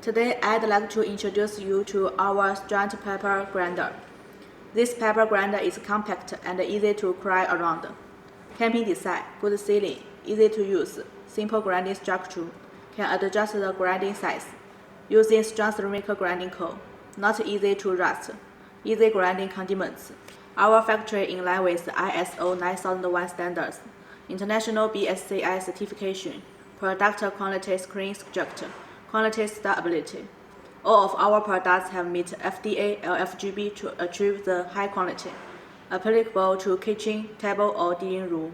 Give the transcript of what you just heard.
Today, I'd like to introduce you to our strand paper grinder. This paper grinder is compact and easy to carry around. Camping design, good sealing, easy to use, simple grinding structure, can adjust the grinding size. Using strong ceramic grinding coil, not easy to rust, easy grinding condiments. Our factory in line with ISO 9001 standards, International BSCI certification, product quality screen structure, quality stability. All of our products have met FDA LFGB to achieve the high quality, applicable to kitchen, table, or dining room.